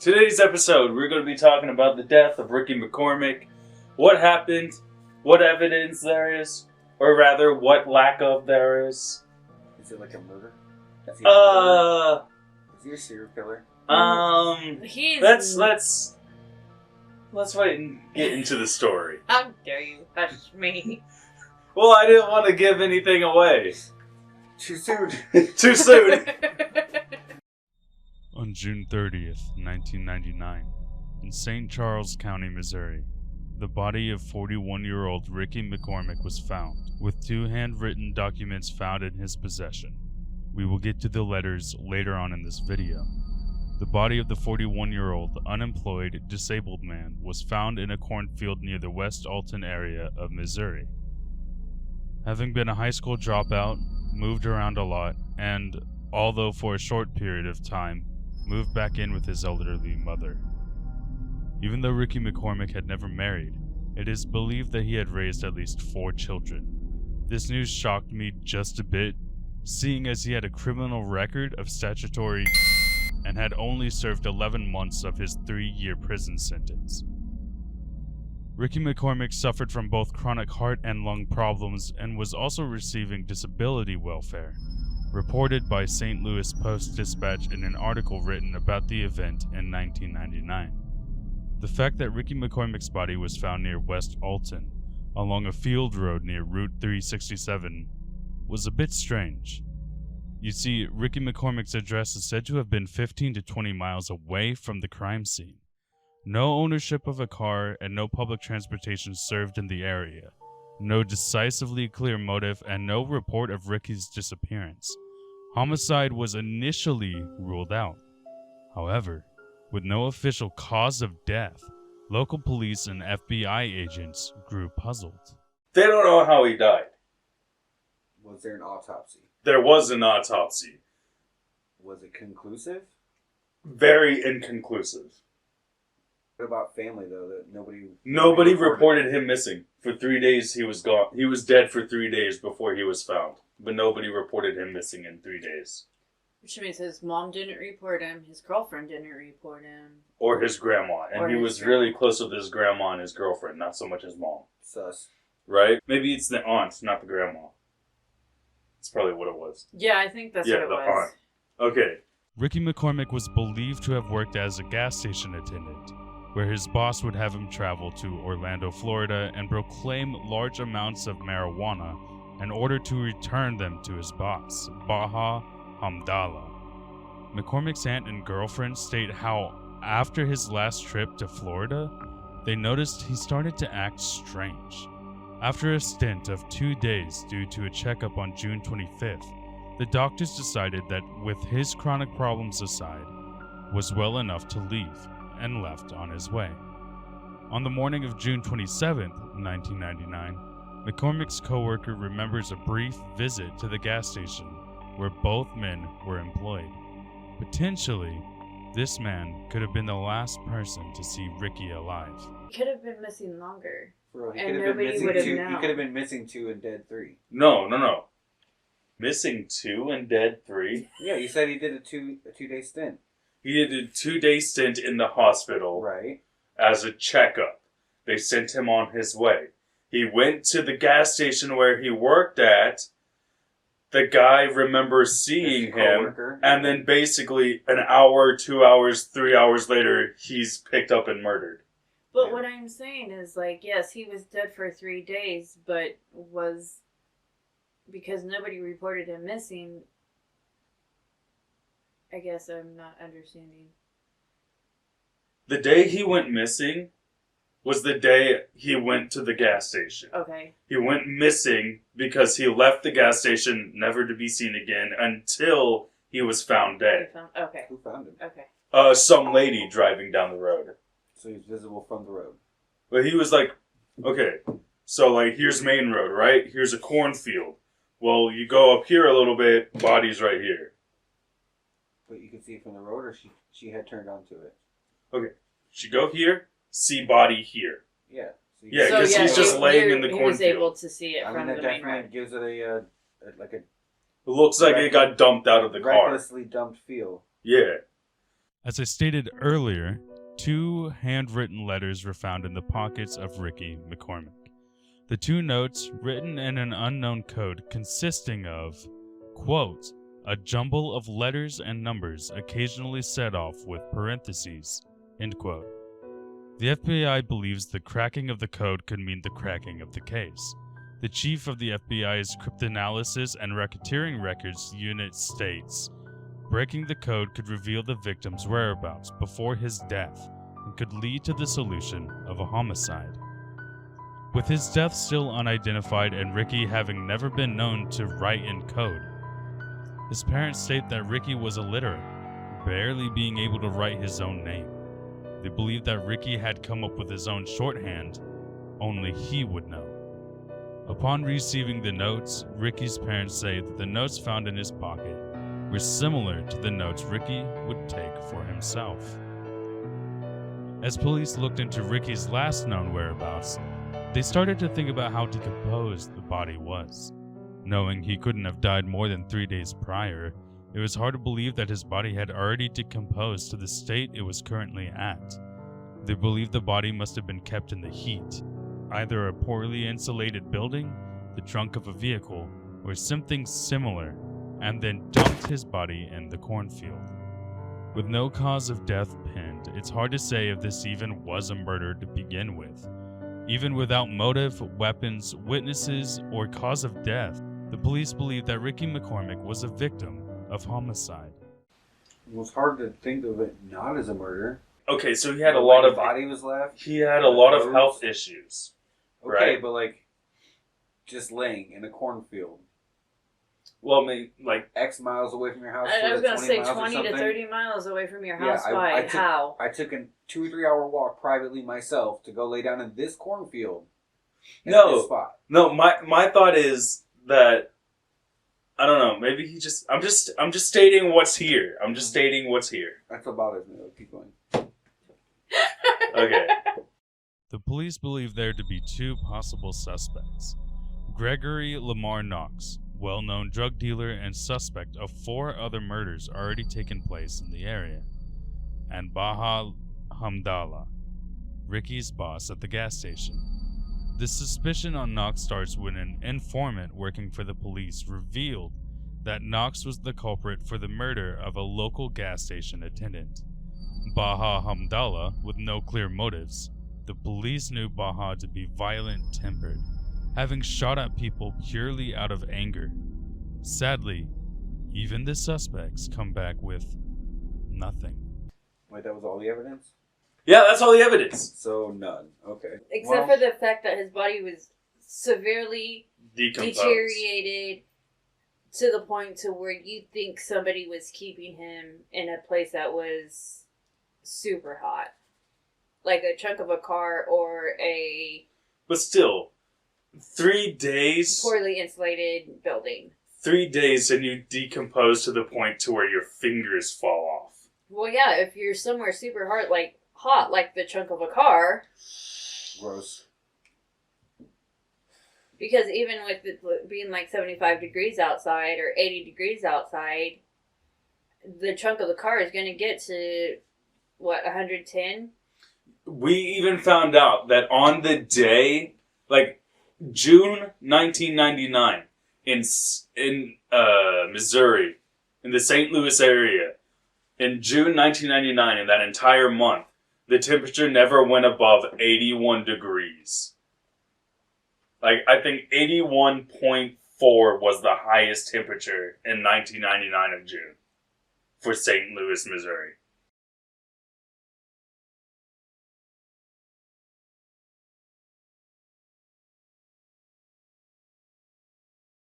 Today's episode, we're going to be talking about the death of Ricky McCormick, what happened, what evidence there is, or rather, what lack of there is. Is it like a murder? Is he a serial killer? Let's wait and get into the story. How dare you hush me? Well, I didn't want to give anything away. Too soon. Too soon. On June 30th, 1999, in St. Charles County, Missouri, the body of 41-year-old Ricky McCormick was found, with 2 handwritten documents found in his possession. We will get to the letters later on in this video. The body of the 41-year-old, unemployed, disabled man was found in a cornfield near the West Alton area of Missouri. Having been a high school dropout, moved around a lot, and, although for a short period of time, moved back in with his elderly mother. Even though Ricky McCormick had never married, it is believed that he had raised at least 4 children. This news shocked me just a bit, seeing as he had a criminal record of statutory and had only served 11 months of his 3-year prison sentence. Ricky McCormick suffered from both chronic heart and lung problems and was also receiving disability welfare, reported by St. Louis Post-Dispatch in an article written about the event in 1999. The fact that Ricky McCormick's body was found near West Alton, along a field road near Route 367, was a bit strange. You see, Ricky McCormick's address is said to have been 15 to 20 miles away from the crime scene. No ownership of a car and no public transportation served in the area. No decisively clear motive and no report of Ricky's disappearance. Homicide was initially ruled out. However, with no official cause of death, local police and FBI agents grew puzzled. They don't know how he died. Was there an autopsy? There was an autopsy. Was it conclusive? Very inconclusive. What about family, though? That Nobody reported him missing. For 3 days he was gone. He was dead for 3 days before he was found. But nobody reported him missing in 3 days. Which means his mom didn't report him, his girlfriend didn't report him. Or his grandma. And he was really close with his grandma and his girlfriend, not so much his mom. Sus. Right? Maybe it's the aunt, not the grandma. That's probably what it was. Yeah, I think that's what it was. Aunt. Okay. Ricky McCormick was believed to have worked as a gas station attendant, where his boss would have him travel to Orlando, Florida, and proclaim large amounts of marijuana in order to return them to his boss, Baha Hamdallah. McCormick's aunt and girlfriend state how, after his last trip to Florida, they noticed he started to act strange. After a stint of 2 days due to a checkup on June 25th, the doctors decided that with his chronic problems aside, was well enough to leave, and left on his way. On the morning of June 27th, 1999, McCormick's coworker remembers a brief visit to the gas station where both men were employed. Potentially, this man could have been the last person to see Ricky alive. He could have been missing longer. Bro, he And could have been nobody missing would have 2. known. He could have been missing 2 and dead 3. No. Missing 2 and dead 3? Yeah, you said he did a 2-day stint. He did a 2-day stint in the hospital. Right. As a checkup. They sent him on his way. He went to the gas station where he worked at. The guy remembers seeing him. And then basically an hour, 2 hours, 3 hours later, he's picked up and murdered. But what I'm saying is, like, yes, he was dead for 3 days, but was... because nobody reported him missing... I guess I'm not understanding. The day he went missing was the day he went to the gas station. Okay. He went missing because he left the gas station never to be seen again until he was found dead. Okay. Who found him? Okay. Some lady driving down the road. So he's visible from the road. But he was like, okay, so like here's Main Road, right? Here's a cornfield. Well, you go up here a little bit, body's right here. But you could see it from the road, or she had turned onto it? Okay. She go here, see body here. Yeah. So Yeah, because he's just laying in the cornfield. He was able cornfield. to see it I from mean, the that main definitely road. gives it a It looks like it got dumped out of the car. recklessly dumped feel. Yeah. As I stated earlier, 2 handwritten letters were found in the pockets of Ricky McCormick. The 2 notes, written in an unknown code consisting of, quote, a jumble of letters and numbers occasionally set off with parentheses, end quote. The FBI believes the cracking of the code could mean the cracking of the case. The chief of the FBI's Cryptanalysis and Racketeering Records Unit states, breaking the code could reveal the victim's whereabouts before his death and could lead to the solution of a homicide. With his death still unidentified and Ricky having never been known to write in code, his parents state that Ricky was illiterate, barely being able to write his own name. They believe that Ricky had come up with his own shorthand, only he would know. Upon receiving the notes, Ricky's parents say that the notes found in his pocket were similar to the notes Ricky would take for himself. As police looked into Ricky's last known whereabouts, they started to think about how decomposed the body was. Knowing he couldn't have died more than 3 days prior, it was hard to believe that his body had already decomposed to the state it was currently at. They believed the body must have been kept in the heat, either a poorly insulated building, the trunk of a vehicle, or something similar, and then dumped his body in the cornfield. With no cause of death pinned, it's hard to say if this even was a murder to begin with. Even without motive, weapons, witnesses, or cause of death, the police believe that Ricky McCormick was a victim of homicide. It was hard to think of it not as a murder. Okay, so he had a lot of body was left. He had a lot of health issues. Okay, right? but like just laying in a cornfield. Well, I mean, like X miles away from your house. I was going to say 20 20 to 30 miles away from your house. Yeah, How? I took a 2 or 3 hour walk privately myself to go lay down in this cornfield. At No. this spot. no. My thought is that I don't know. Maybe he just. I'm just stating what's here. I'm just stating what's here. That's what bothers me. Though. Keep going. Okay. The police believe there to be 2 possible suspects. Gregory Lamar Knox, well-known drug dealer and suspect of 4 other murders already taken place in the area, and Baha Hamdallah, Ricky's boss at the gas station. The suspicion on Knox starts when an informant working for the police revealed that Knox was the culprit for the murder of a local gas station attendant. Baha Hamdallah, with no clear motives, the police knew Baha to be violent-tempered, having shot at people purely out of anger. Sadly, even the suspects come back with nothing. Wait, that was all the evidence? Yeah, that's all the evidence. So none. Okay. Except for the fact that his body was severely Decomposed. deteriorated to the point to where you think somebody was keeping him in a place that was super hot. Like a trunk of a car or a But still, 3 days. poorly insulated building. 3 days and you decompose to the point to where your fingers fall off. Well, yeah, if you're somewhere super hot, like the trunk of a car, Gross. because even with it being like 75 degrees outside or 80 degrees outside, the trunk of the car is going to get to, 110? We even found out that on the day, like June 1999, in Missouri, in the St. Louis area, in June 1999, in that entire month, the temperature never went above 81 degrees. Like, I think 81.4 was the highest temperature in 1999 of June for St. Louis, Missouri.